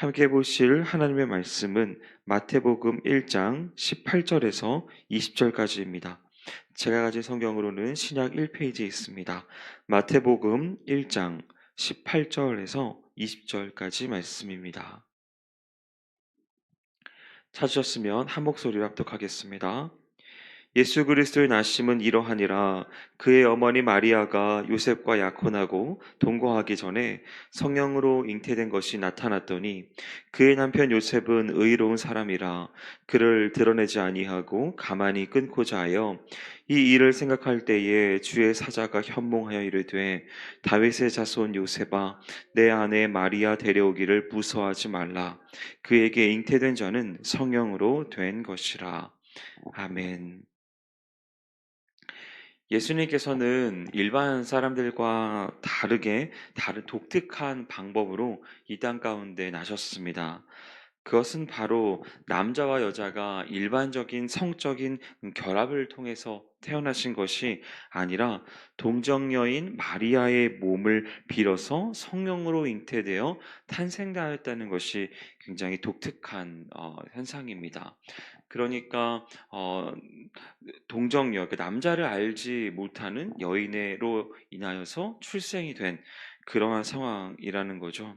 함께 보실 하나님의 말씀은 마태복음 1장 18절에서 20절까지입니다. 제가 가진 성경으로는 신약 1페이지에 있습니다. 마태복음 1장 18절에서 20절까지 말씀입니다. 찾으셨으면 한 목소리로 합독하겠습니다. 예수 그리스도의 나심은 이러하니라. 그의 어머니 마리아가 요셉과 약혼하고 동거하기 전에 성령으로 잉태된 것이 나타났더니 그의 남편 요셉은 의로운 사람이라 그를 드러내지 아니하고 가만히 끊고자 하여 이 일을 생각할 때에 주의 사자가 현몽하여 이르되 다윗의 자손 요셉아 내 아내 마리아 데려오기를 무서워하지 말라. 그에게 잉태된 자는 성령으로 된 것이라. 아멘. 예수님께서는 일반 사람들과 다르게 다른 독특한 방법으로 이 땅 가운데 나셨습니다. 그것은 바로 남자와 여자가 일반적인 성적인 결합을 통해서 태어나신 것이 아니라 동정녀인 마리아의 몸을 빌어서 성령으로 잉태되어 탄생하였다는 것이 굉장히 독특한 현상입니다. 그러니까 동정녀, 그 남자를 알지 못하는 여인으로 인하여서 출생이 된 그러한 상황이라는 거죠.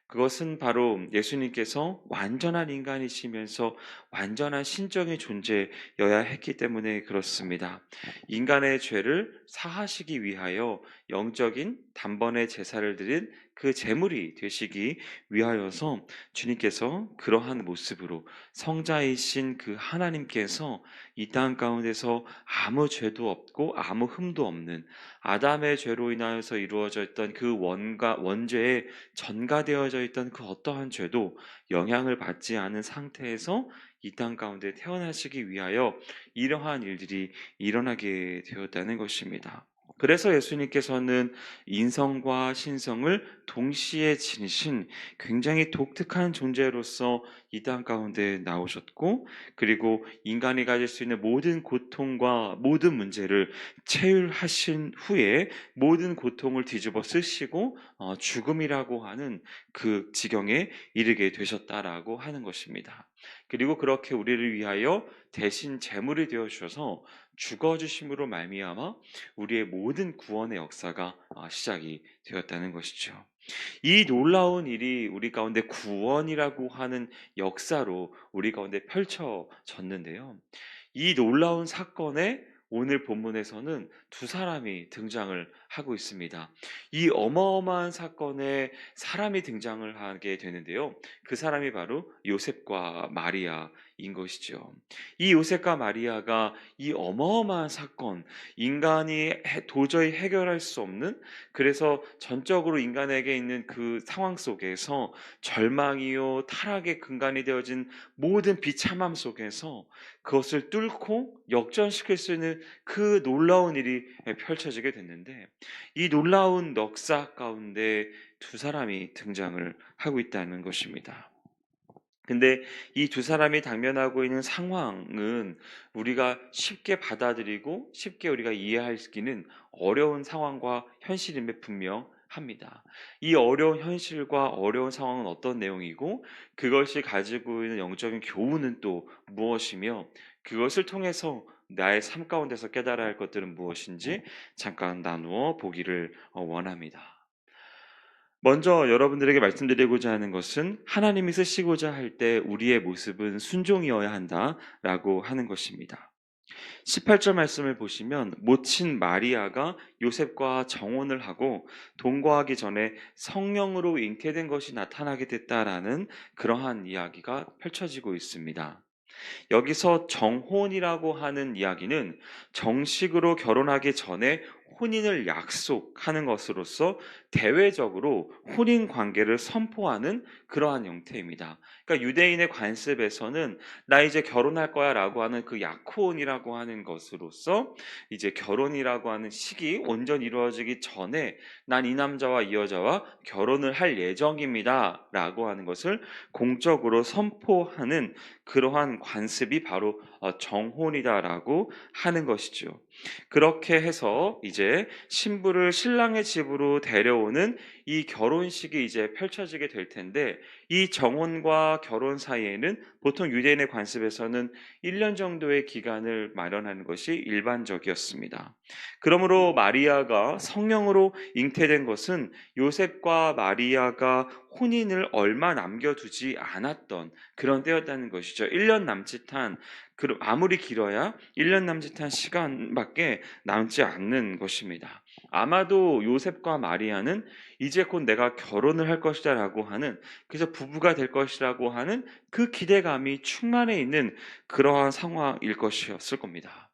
그것은 바로 예수님께서 완전한 인간이시면서 완전한 신적인 존재여야 했기 때문에 그렇습니다. 인간의 죄를 사하시기 위하여 영적인 단번에 제사를 드린 그 제물이 되시기 위하여서 주님께서 그러한 모습으로 성자이신 그 하나님께서 이 땅 가운데서 아무 죄도 없고 아무 흠도 없는 아담의 죄로 인하여서 이루어져 있던 그 원죄에 전가되어져 있던 그 어떠한 죄도 영향을 받지 않은 상태에서 이 땅 가운데 태어나시기 위하여 이러한 일들이 일어나게 되었다는 것입니다. 그래서 예수님께서는 인성과 신성을 동시에 지니신 굉장히 독특한 존재로서 이 땅 가운데 나오셨고, 그리고 인간이 가질 수 있는 모든 고통과 모든 문제를 체휼하신 후에 모든 고통을 뒤집어 쓰시고 죽음이라고 하는 그 지경에 이르게 되셨다라고 하는 것입니다. 그리고 그렇게 우리를 위하여 대신 제물이 되어 주셔서 죽어 주심으로 말미암아 우리의 모든 구원의 역사가 시작이 되었다는 것이죠. 이 놀라운 일이 우리 가운데 구원이라고 하는 역사로 우리 가운데 펼쳐졌는데요. 이 놀라운 사건에 오늘 본문에서는 두 사람이 등장을 하고 있습니다. 이 어마어마한 사건에 사람이 등장을 하게 되는데요. 그 사람이 바로 요셉과 마리아인 것이죠. 이 요셉과 마리아가 이 어마어마한 사건, 인간이 도저히 해결할 수 없는, 그래서 전적으로 인간에게 있는 그 상황 속에서 절망이요 타락의 근간이 되어진 모든 비참함 속에서 그것을 뚫고 역전시킬 수 있는 그 놀라운 일이 펼쳐지게 됐는데, 이 놀라운 넉사 가운데 두 사람이 등장을 하고 있다는 것입니다. 근데 이 두 사람이 당면하고 있는 상황은 우리가 쉽게 받아들이고 쉽게 우리가 이해하기는 어려운 상황과 현실임에 분명합니다. 이 어려운 현실과 어려운 상황은 어떤 내용이고, 그것이 가지고 있는 영적인 교훈은 또 무엇이며, 그것을 통해서 나의 삶 가운데서 깨달아야 할 것들은 무엇인지 잠깐 나누어 보기를 원합니다. 먼저 여러분들에게 말씀드리고자 하는 것은, 하나님이 쓰시고자 할 때 우리의 모습은 순종이어야 한다라고 하는 것입니다. 18절 말씀을 보시면 모친 마리아가 요셉과 정혼을 하고 동거하기 전에 성령으로 잉태된 것이 나타나게 됐다라는 그러한 이야기가 펼쳐지고 있습니다. 여기서 정혼이라고 하는 이야기는 정식으로 결혼하기 전에 혼인을 약속하는 것으로서 대외적으로 혼인 관계를 선포하는 그러한 형태입니다. 그러니까 유대인의 관습에서는 나 이제 결혼할 거야 라고 하는 그 약혼이라고 하는 것으로서 이제 결혼이라고 하는 식이 온전히 이루어지기 전에 난 이 남자와 이 여자와 결혼을 할 예정입니다 라고 하는 것을 공적으로 선포하는 그러한 관습이 바로 정혼이다라고 하는 것이죠. 그렇게 해서 이제 신부를 신랑의 집으로 내려오는 이 결혼식이 이제 펼쳐지게 될 텐데, 이 정혼과 결혼 사이에는 보통 유대인의 관습에서는 1년 정도의 기간을 마련하는 것이 일반적이었습니다. 그러므로 마리아가 성령으로 잉태된 것은 요셉과 마리아가 혼인을 얼마 남겨두지 않았던 그런 때였다는 것이죠. 1년 남짓한, 아무리 길어야 1년 남짓한 시간밖에 남지 않는 것입니다. 아마도 요셉과 마리아는 이제 곧 내가 결혼을 할 것이다 라고 하는, 그래서 부부가 될 것이라고 하는 그 기대감이 충만해 있는 그러한 상황일 것이었을 겁니다.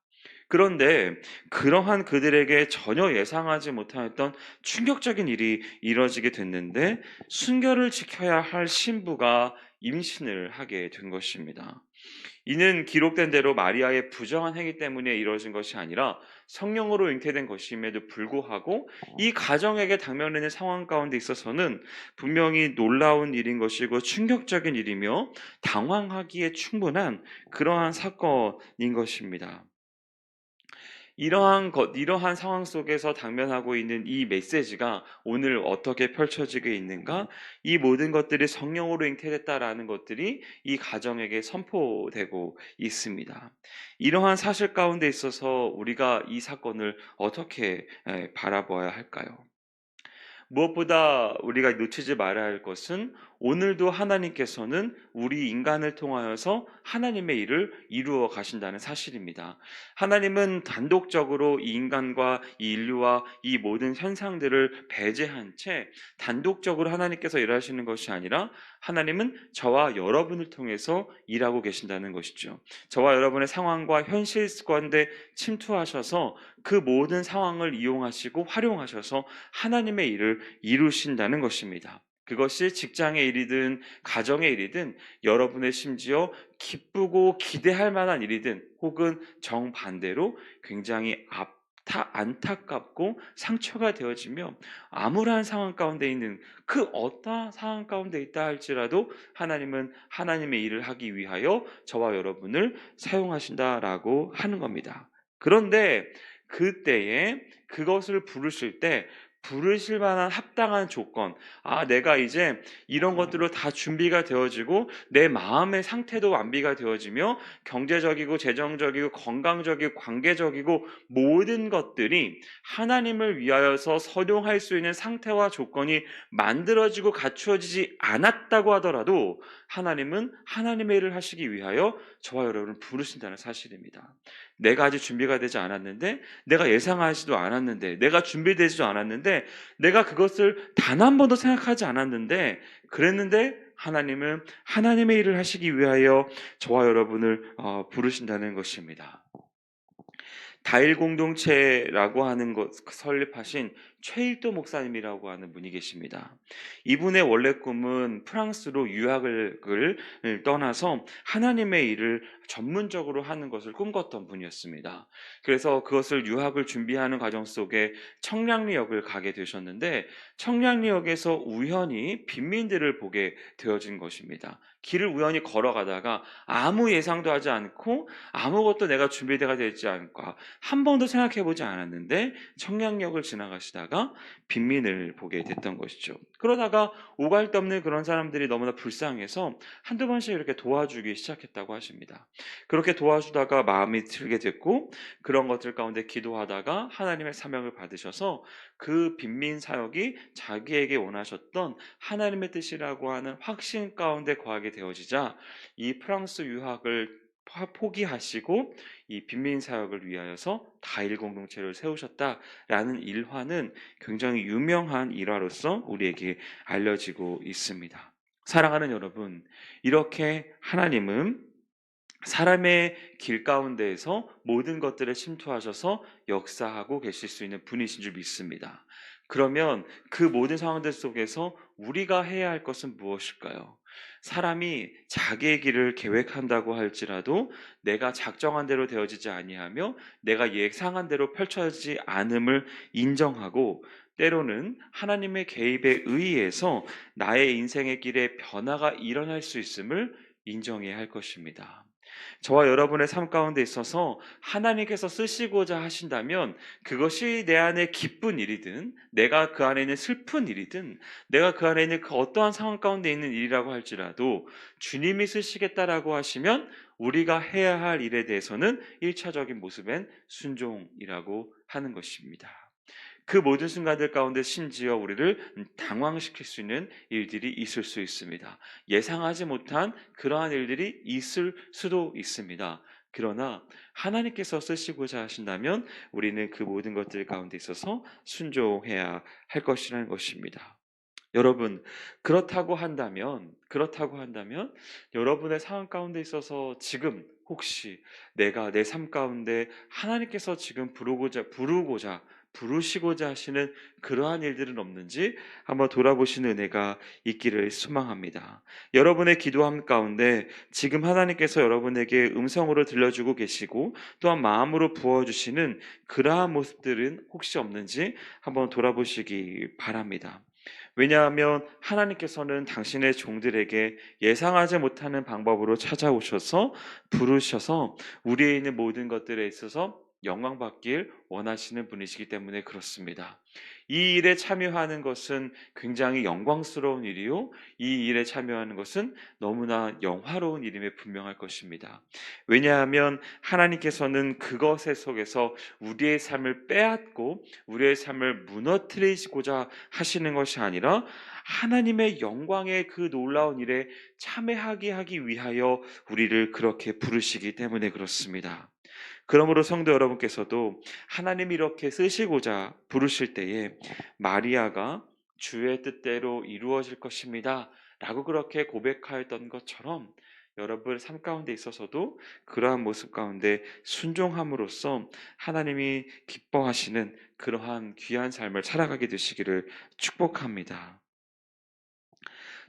그런데 그러한 그들에게 전혀 예상하지 못하였던 충격적인 일이 이뤄지게 됐는데, 순결을 지켜야 할 신부가 임신을 하게 된 것입니다. 이는 기록된 대로 마리아의 부정한 행위 때문에 이루어진 것이 아니라 성령으로 잉태된 것임에도 불구하고 이 가정에게 당면되는 상황 가운데 있어서는 분명히 놀라운 일인 것이고 충격적인 일이며 당황하기에 충분한 그러한 사건인 것입니다. 이러한 상황 속에서 당면하고 있는 이 메시지가 오늘 어떻게 펼쳐지게 있는가? 이 모든 것들이 성령으로 잉태됐다라는 것들이 이 가정에게 선포되고 있습니다. 이러한 사실 가운데 있어서 우리가 이 사건을 어떻게 바라봐야 할까요? 무엇보다 우리가 놓치지 말아야 할 것은 오늘도 하나님께서는 우리 인간을 통하여서 하나님의 일을 이루어 가신다는 사실입니다. 하나님은 단독적으로 이 인간과 이 인류와 이 모든 현상들을 배제한 채 단독적으로 하나님께서 일하시는 것이 아니라 하나님은 저와 여러분을 통해서 일하고 계신다는 것이죠. 저와 여러분의 상황과 현실 가운데 침투하셔서 그 모든 상황을 이용하시고 활용하셔서 하나님의 일을 이루신다는 것입니다. 그것이 직장의 일이든 가정의 일이든 여러분의 심지어 기쁘고 기대할 만한 일이든 혹은 정반대로 굉장히 안타깝고 상처가 되어지며 암울한 상황 가운데 있는 그 어떠한 상황 가운데 있다 할지라도 하나님은 하나님의 일을 하기 위하여 저와 여러분을 사용하신다라고 하는 겁니다. 그런데 그때에 그것을 부르실 때 부르실 만한 합당한 조건, 내가 이제 이런 것들로 다 준비가 되어지고 내 마음의 상태도 완비가 되어지며 경제적이고 재정적이고 건강적이고 관계적이고 모든 것들이 하나님을 위하여서 선용할 수 있는 상태와 조건이 만들어지고 갖추어지지 않았다고 하더라도 하나님은 하나님의 일을 하시기 위하여 저와 여러분을 부르신다는 사실입니다. 내가 아직 준비가 되지 않았는데, 내가 예상하지도 않았는데, 내가 준비되지도 않았는데, 내가 그것을 단 한 번도 생각하지 않았는데, 그랬는데 하나님은 하나님의 일을 하시기 위하여 저와 여러분을 부르신다는 것입니다. 다일 공동체라고 하는 것 설립하신 최일도 목사님이라고 하는 분이 계십니다. 이분의 원래 꿈은 프랑스로 유학을 떠나서 하나님의 일을 전문적으로 하는 것을 꿈꿨던 분이었습니다. 그래서 그것을 유학을 준비하는 과정 속에 청량리역을 가게 되셨는데, 청량리역에서 우연히 빈민들을 보게 되어진 것입니다. 길을 우연히 걸어가다가 아무 예상도 하지 않고 아무것도 내가 준비되어 되지 않고 한 번도 생각해보지 않았는데 청량역을 지나가시다가 빈민을 보게 됐던 것이죠. 그러다가 오갈 데 없는 그런 사람들이 너무나 불쌍해서 한두 번씩 이렇게 도와주기 시작했다고 하십니다. 그렇게 도와주다가 마음이 틀게 됐고, 그런 것들 가운데 기도하다가 하나님의 사명을 받으셔서 그 빈민 사역이 자기에게 원하셨던 하나님의 뜻이라고 하는 확신 가운데 거하게 되어지자 이 프랑스 유학을 포기하시고 이 빈민 사역을 위하여서 다일 공동체를 세우셨다라는 일화는 굉장히 유명한 일화로서 우리에게 알려지고 있습니다. 사랑하는 여러분, 이렇게 하나님은 사람의 길 가운데에서 모든 것들을 침투하셔서 역사하고 계실 수 있는 분이신 줄 믿습니다. 그러면 그 모든 상황들 속에서 우리가 해야 할 것은 무엇일까요? 사람이 자기의 길을 계획한다고 할지라도 내가 작정한 대로 되어지지 아니하며 내가 예상한 대로 펼쳐지지 않음을 인정하고, 때로는 하나님의 개입에 의해서 나의 인생의 길에 변화가 일어날 수 있음을 인정해야 할 것입니다. 저와 여러분의 삶 가운데 있어서 하나님께서 쓰시고자 하신다면 그것이 내 안에 기쁜 일이든 내가 그 안에 있는 슬픈 일이든 내가 그 안에 있는 그 어떠한 상황 가운데 있는 일이라고 할지라도 주님이 쓰시겠다라고 하시면 우리가 해야 할 일에 대해서는 1차적인 모습엔 순종이라고 하는 것입니다. 그 모든 순간들 가운데 심지어 우리를 당황시킬 수 있는 일들이 있을 수 있습니다. 예상하지 못한 그러한 일들이 있을 수도 있습니다. 그러나 하나님께서 쓰시고자 하신다면 우리는 그 모든 것들 가운데 있어서 순종해야 할 것이라는 것입니다. 여러분, 그렇다고 한다면 여러분의 상황 가운데 있어서 지금 혹시 내가 내 삶 가운데 하나님께서 지금 부르시고자 하시는 그러한 일들은 없는지 한번 돌아보시는 은혜가 있기를 소망합니다. 여러분의 기도함 가운데 지금 하나님께서 여러분에게 음성으로 들려주고 계시고 또한 마음으로 부어주시는 그러한 모습들은 혹시 없는지 한번 돌아보시기 바랍니다. 왜냐하면 하나님께서는 당신의 종들에게 예상하지 못하는 방법으로 찾아오셔서 부르셔서 우리에 있는 모든 것들에 있어서 영광 받길 원하시는 분이시기 때문에 그렇습니다. 이 일에 참여하는 것은 굉장히 영광스러운 일이요. 이 일에 참여하는 것은 너무나 영화로운 일임에 분명할 것입니다. 왜냐하면 하나님께서는 그것의 속에서 우리의 삶을 빼앗고 우리의 삶을 무너뜨리고자 하시는 것이 아니라 하나님의 영광의 그 놀라운 일에 참여하게 하기 위하여 우리를 그렇게 부르시기 때문에 그렇습니다. 그러므로 성도 여러분께서도 하나님이 이렇게 쓰시고자 부르실 때에 마리아가 주의 뜻대로 이루어질 것입니다 라고 그렇게 고백하였던 것처럼 여러분 삶 가운데 있어서도 그러한 모습 가운데 순종함으로써 하나님이 기뻐하시는 그러한 귀한 삶을 살아가게 되시기를 축복합니다.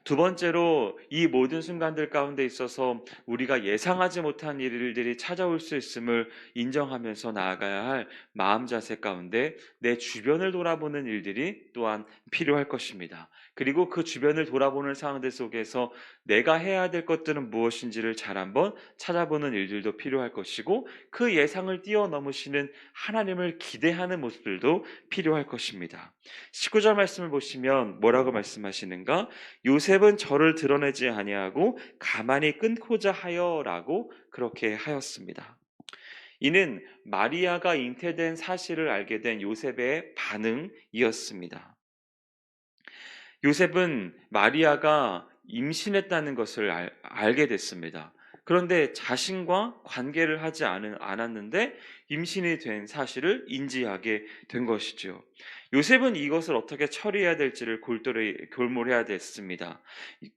두 번째로 이 모든 순간들 가운데 있어서 우리가 예상하지 못한 일들이 찾아올 수 있음을 인정하면서 나아가야 할 마음 자세 가운데 내 주변을 돌아보는 일들이 또한 필요할 것입니다. 그리고 그 주변을 돌아보는 상황들 속에서 내가 해야 될 것들은 무엇인지를 잘 한번 찾아보는 일들도 필요할 것이고 그 예상을 뛰어넘으시는 하나님을 기대하는 모습들도 필요할 것입니다. 19절 말씀을 보시면 뭐라고 말씀하시는가? 요셉은 저를 드러내지 아니하고 가만히 끊고자 하여라고 그렇게 하였습니다. 이는 마리아가 잉태된 사실을 알게 된 요셉의 반응이었습니다. 요셉은 마리아가 임신했다는 것을 알게 됐습니다. 그런데 자신과 관계를 하지 않았는데 임신이 된 사실을 인지하게 된 것이죠. 요셉은 이것을 어떻게 처리해야 될지를 골몰해야 됐습니다.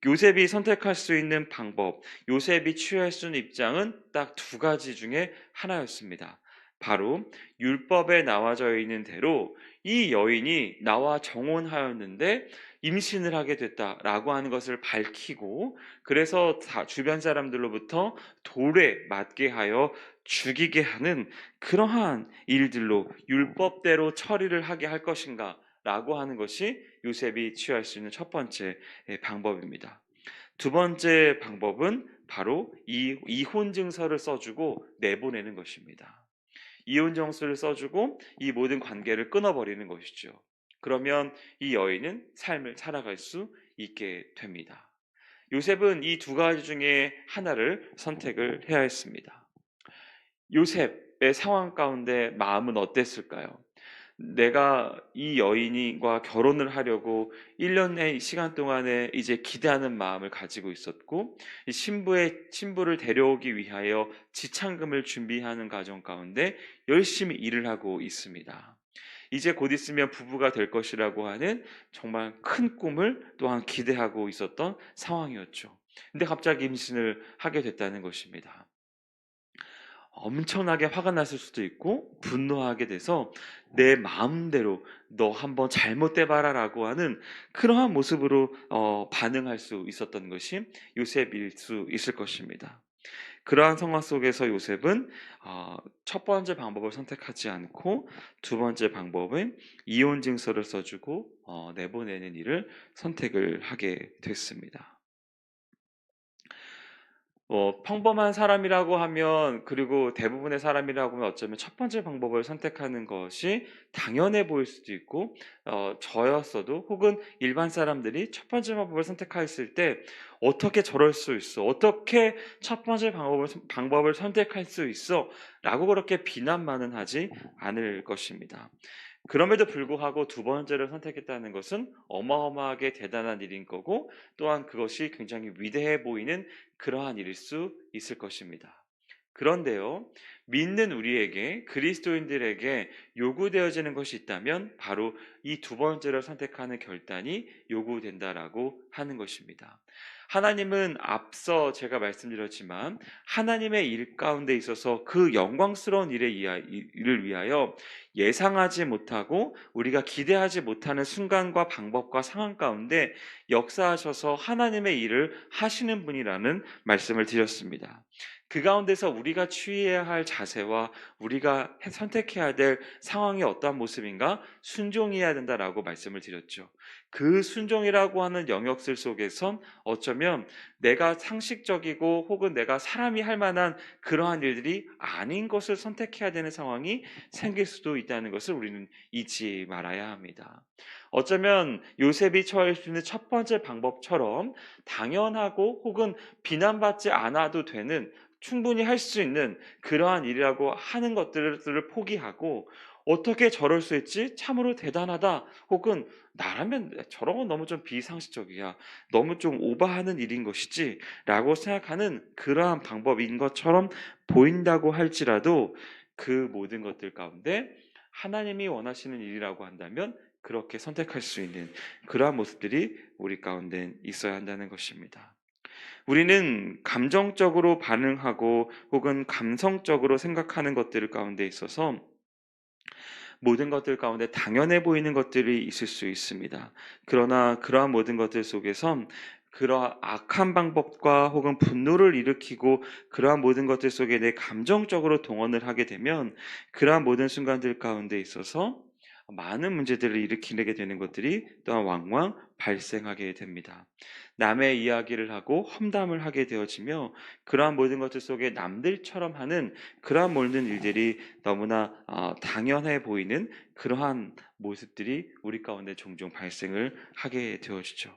요셉이 선택할 수 있는 방법, 요셉이 취할 수 있는 입장은 딱 두 가지 중에 하나였습니다. 바로 율법에 나와져 있는 대로 이 여인이 나와 정혼하였는데 임신을 하게 됐다라고 하는 것을 밝히고 그래서 주변 사람들로부터 돌에 맞게 하여 죽이게 하는 그러한 일들로 율법대로 처리를 하게 할 것인가 라고 하는 것이 요셉이 취할 수 있는 첫 번째 방법입니다. 두 번째 방법은 바로 이혼 증서를 써주고 내보내는 것입니다. 이혼 정수를 써주고 이 모든 관계를 끊어버리는 것이죠. 그러면 이 여인은 삶을 살아갈 수 있게 됩니다. 요셉은 이 두 가지 중에 하나를 선택을 해야 했습니다. 요셉의 상황 가운데 마음은 어땠을까요? 내가 이 여인과 결혼을 하려고 1년의 시간 동안에 이제 기대하는 마음을 가지고 있었고, 이 신부를 데려오기 위하여 지참금을 준비하는 과정 가운데 열심히 일을 하고 있습니다. 이제 곧 있으면 부부가 될 것이라고 하는 정말 큰 꿈을 또한 기대하고 있었던 상황이었죠. 근데 갑자기 임신을 하게 됐다는 것입니다. 엄청나게 화가 났을 수도 있고 분노하게 돼서 내 마음대로 너 한번 잘못돼봐라 라고 하는 그러한 모습으로 반응할 수 있었던 것이 요셉일 수 있을 것입니다. 그러한 상황 속에서 요셉은 첫 번째 방법을 선택하지 않고 두 번째 방법은 이혼 증서를 써주고 내보내는 일을 선택을 하게 됐습니다. 평범한 사람이라고 하면, 그리고 대부분의 사람이라고 하면 어쩌면 첫 번째 방법을 선택하는 것이 당연해 보일 수도 있고, 저였어도 혹은 일반 사람들이 첫 번째 방법을 선택했을 때 어떻게 저럴 수 있어? 어떻게 첫 번째 방법을 선택할 수 있어? 라고 그렇게 비난만은 하지 않을 것입니다. 그럼에도 불구하고 두 번째를 선택했다는 것은 어마어마하게 대단한 일인 거고, 또한 그것이 굉장히 위대해 보이는 그러한 일일 수 있을 것입니다. 그런데요, 믿는 우리에게, 그리스도인들에게 요구되어지는 것이 있다면 바로 이 두 번째를 선택하는 결단이 요구된다라고 하는 것입니다. 하나님은 앞서 제가 말씀드렸지만 하나님의 일 가운데 있어서 그 영광스러운 일을 위하여 예상하지 못하고 우리가 기대하지 못하는 순간과 방법과 상황 가운데 역사하셔서 하나님의 일을 하시는 분이라는 말씀을 드렸습니다. 그 가운데서 우리가 취해야 할 자세와 우리가 선택해야 될 상황이 어떠한 모습인가? 순종해야 된다라고 말씀을 드렸죠. 그 순종이라고 하는 영역들 속에선 어쩌면 내가 상식적이고 혹은 내가 사람이 할 만한 그러한 일들이 아닌 것을 선택해야 되는 상황이 생길 수도 있다는 것을 우리는 잊지 말아야 합니다. 어쩌면 요셉이 처할 수 있는 첫 번째 방법처럼 당연하고 혹은 비난받지 않아도 되는, 충분히 할 수 있는 그러한 일이라고 하는 것들을 포기하고, 어떻게 저럴 수 있지? 참으로 대단하다. 혹은 나라면 저런 건 너무 좀 비상식적이야. 너무 좀 오버하는 일인 것이지. 라고 생각하는 그러한 방법인 것처럼 보인다고 할지라도 그 모든 것들 가운데 하나님이 원하시는 일이라고 한다면 그렇게 선택할 수 있는 그러한 모습들이 우리 가운데 있어야 한다는 것입니다. 우리는 감정적으로 반응하고 혹은 감성적으로 생각하는 것들 가운데 있어서 모든 것들 가운데 당연해 보이는 것들이 있을 수 있습니다. 그러나 그러한 모든 것들 속에선 그러한 악한 방법과 혹은 분노를 일으키고 그러한 모든 것들 속에 내 감정적으로 동원을 하게 되면 그러한 모든 순간들 가운데 있어서 많은 문제들을 일으키게 되는 것들이 또한 왕왕 발생하게 됩니다. 남의 이야기를 하고 험담을 하게 되어지며 그러한 모든 것들 속에 남들처럼 하는 그러한 모든 일들이 너무나 당연해 보이는 그러한 모습들이 우리 가운데 종종 발생을 하게 되어지죠.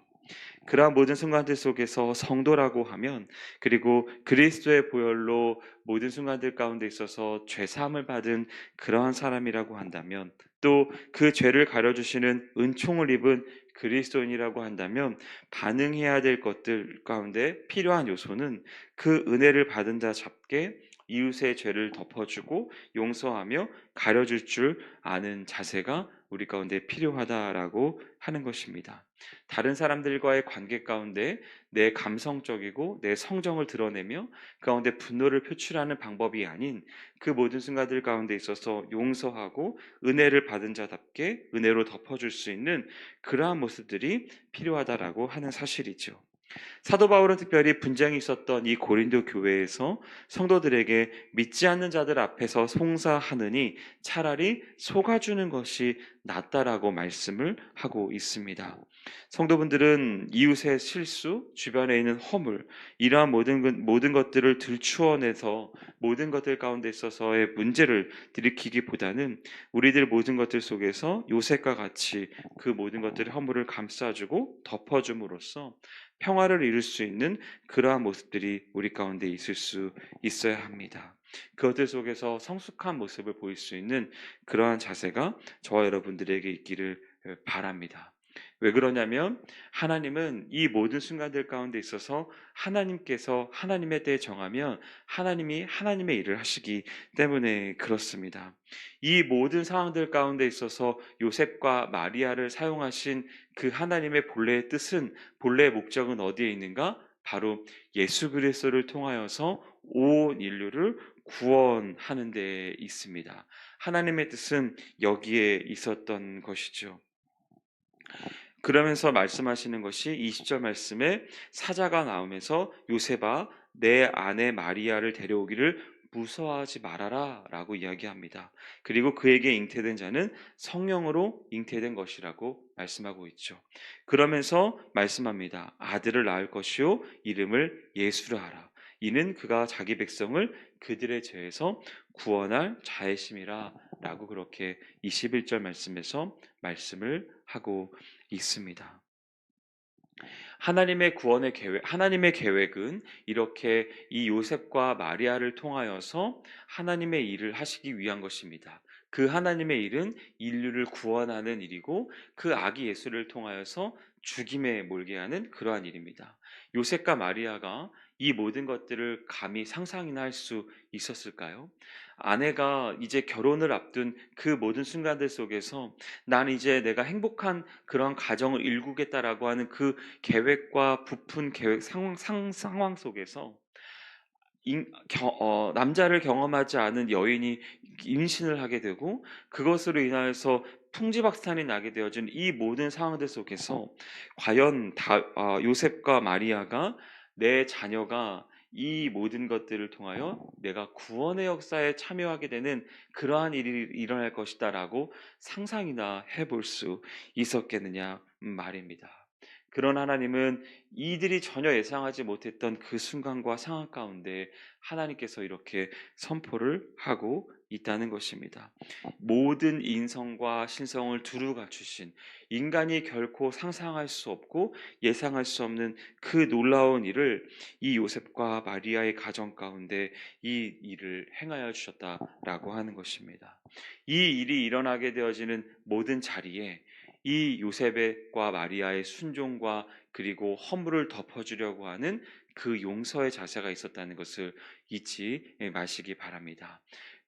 그러한 모든 순간들 속에서 성도라고 하면, 그리고 그리스도의 보혈로 모든 순간들 가운데 있어서 죄 사함을 받은 그러한 사람이라고 한다면, 또 그 죄를 가려주시는 은총을 입은 그리스도인이라고 한다면 반응해야 될 것들 가운데 필요한 요소는 그 은혜를 받은 자 잡게 이웃의 죄를 덮어주고 용서하며 가려줄 줄 아는 자세가 우리 가운데 필요하다라고 하는 것입니다. 다른 사람들과의 관계 가운데 내 감성적이고 내 성정을 드러내며 그 가운데 분노를 표출하는 방법이 아닌 그 모든 순간들 가운데 있어서 용서하고 은혜를 받은 자답게 은혜로 덮어줄 수 있는 그러한 모습들이 필요하다라고 하는 사실이죠. 사도 바울은 특별히 분쟁이 있었던 이 고린도 교회에서 성도들에게 믿지 않는 자들 앞에서 송사하느니 차라리 속아주는 것이 낫다라고 말씀을 하고 있습니다. 성도분들은 이웃의 실수, 주변에 있는 허물, 이러한 모든 것들을 들추어내서 모든 것들 가운데 있어서의 문제를 들이키기보다는 우리들 모든 것들 속에서 요셉과 같이 그 모든 것들의 허물을 감싸주고 덮어줌으로써 평화를 이룰 수 있는 그러한 모습들이 우리 가운데 있을 수 있어야 합니다. 그것들 속에서 성숙한 모습을 보일 수 있는 그러한 자세가 저와 여러분들에게 있기를 바랍니다. 왜 그러냐면 하나님은 이 모든 순간들 가운데 있어서 하나님께서 하나님에 대해 정하면 하나님이 하나님의 일을 하시기 때문에 그렇습니다. 이 모든 상황들 가운데 있어서 요셉과 마리아를 사용하신 그 하나님의 본래의 뜻은, 본래의 목적은 어디에 있는가? 바로 예수 그리스도를 통하여서 온 인류를 구원하는 데 있습니다. 하나님의 뜻은 여기에 있었던 것이죠. 그러면서 말씀하시는 것이 20절 말씀에 사자가 나오면서 요셉아 내 아내 마리아를 데려오기를 무서워하지 말아라 라고 이야기합니다. 그리고 그에게 잉태된 자는 성령으로 잉태된 것이라고 말씀하고 있죠. 그러면서 말씀합니다. 아들을 낳을 것이요 이름을 예수라 하라. 이는 그가 자기 백성을 그들의 죄에서 구원할 자의심이라 라고 그렇게 21절 말씀에서 말씀을 하고 있습니다. 하나님의 구원의 계획, 하나님의 계획은 이렇게 이 요셉과 마리아를 통하여서 하나님의 일을 하시기 위한 것입니다. 그 하나님의 일은 인류를 구원하는 일이고 그 아기 예수를 통하여서 죽임에 몰게 하는 그러한 일입니다. 요셉과 마리아가 이 모든 것들을 감히 상상이나 할 수 있었을까요? 아내가 이제 결혼을 앞둔 그 모든 순간들 속에서 나는 이제 내가 행복한 그런 가정을 일구겠다라고 하는 그 계획과 부푼 계획 상황 속에서 남자를 경험하지 않은 여인이 임신을 하게 되고 그것으로 인하여서 풍지박산이 나게 되어진 이 모든 상황들 속에서 과연 요셉과 마리아가 내 자녀가 이 모든 것들을 통하여 내가 구원의 역사에 참여하게 되는 그러한 일이 일어날 것이다라고 상상이나 해볼 수 있었겠느냐 말입니다. 그런 하나님은 이들이 전혀 예상하지 못했던 그 순간과 상황 가운데 하나님께서 이렇게 선포를 하고 있다는 것입니다. 모든 인성과 신성을 두루 갖추신 인간이 결코 상상할 수 없고 예상할 수 없는 그 놀라운 일을 이 요셉과 마리아의 가정 가운데 이 일을 행하여 주셨다라고 하는 것입니다. 이 일이 일어나게 되어지는 모든 자리에 이 요셉과 마리아의 순종과 그리고 허물을 덮어주려고 하는 그 용서의 자세가 있었다는 것을 잊지 마시기 바랍니다.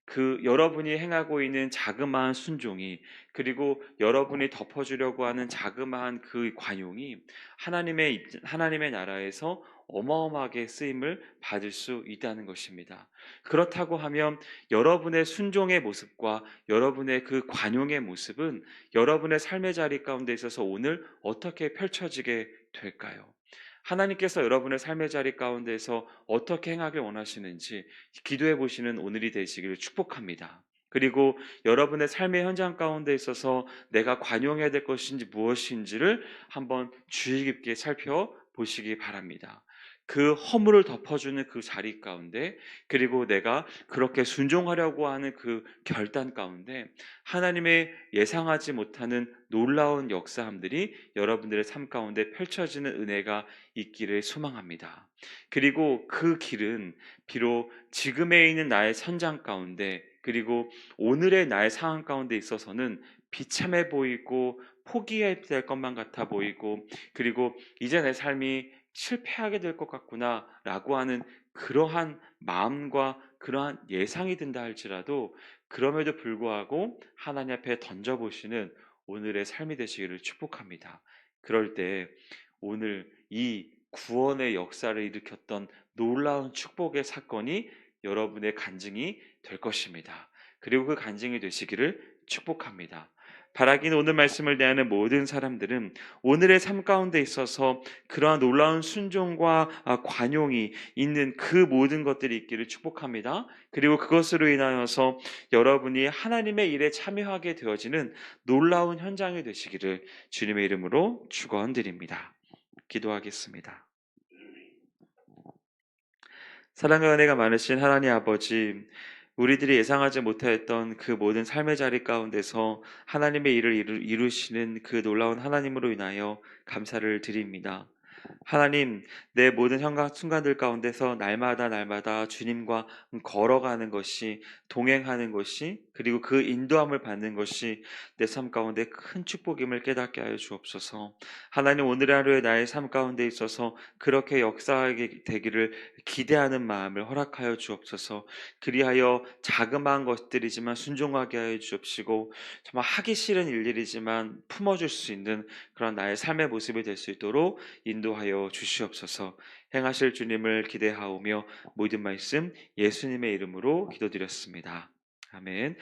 그 여러분이 행하고 있는 자그마한 순종이 그리고 여러분이 덮어주려고 하는 자그마한 그 관용이 하나님의 나라에서 어마어마하게 쓰임을 받을 수 있다는 것입니다. 그렇다고 하면 여러분의 순종의 모습과 여러분의 그 관용의 모습은 여러분의 삶의 자리 가운데 있어서 오늘 어떻게 펼쳐지게 될까요? 하나님께서 여러분의 삶의 자리 가운데서 어떻게 행하길 원하시는지 기도해 보시는 오늘이 되시기를 축복합니다. 그리고 여러분의 삶의 현장 가운데 있어서 내가 관용해야 될 것인지 무엇인지를 한번 주의 깊게 살펴보시기 바랍니다. 그 허물을 덮어주는 그 자리 가운데 그리고 내가 그렇게 순종하려고 하는 그 결단 가운데 하나님의 예상하지 못하는 놀라운 역사함들이 여러분들의 삶 가운데 펼쳐지는 은혜가 있기를 소망합니다. 그리고 그 길은 비록 지금에 있는 나의 현장 가운데 그리고 오늘의 나의 상황 가운데 있어서는 비참해 보이고 포기해야 될 것만 같아 보이고 그리고 이제 내 삶이 실패하게 될 것 같구나 라고 하는 그러한 마음과 그러한 예상이 든다 할지라도 그럼에도 불구하고 하나님 앞에 던져보시는 오늘의 삶이 되시기를 축복합니다. 그럴 때 오늘 이 구원의 역사를 일으켰던 놀라운 축복의 사건이 여러분의 간증이 될 것입니다. 그리고 그 간증이 되시기를 축복합니다. 바라긴 오늘 말씀을 대하는 모든 사람들은 오늘의 삶 가운데 있어서 그러한 놀라운 순종과 관용이 있는 그 모든 것들이 있기를 축복합니다. 그리고 그것으로 인하여서 여러분이 하나님의 일에 참여하게 되어지는 놀라운 현장이 되시기를 주님의 이름으로 축원드립니다. 기도하겠습니다. 사랑과 은혜가 많으신 하나님 아버지, 우리들이 예상하지 못했던 그 모든 삶의 자리 가운데서 하나님의 일을 이루시는 그 놀라운 하나님으로 인하여 감사를 드립니다. 하나님, 내 모든 순간들 가운데서 날마다 주님과 걸어가는 것이, 동행하는 것이, 그리고 그 인도함을 받는 것이 내 삶 가운데 큰 축복임을 깨닫게 하여 주옵소서. 하나님, 오늘 하루의 나의 삶 가운데 있어서 그렇게 역사하게 되기를 기대하는 마음을 허락하여 주옵소서. 그리하여 자그마한 것들이지만 순종하게 하여 주옵시고, 정말 하기 싫은 일들이지만 품어줄 수 있는 그런 나의 삶의 모습이 될 수 있도록 인도하여 주시옵소서. 행하실 주님을 기대하오며 모든 말씀 예수님의 이름으로 기도드렸습니다. 아멘.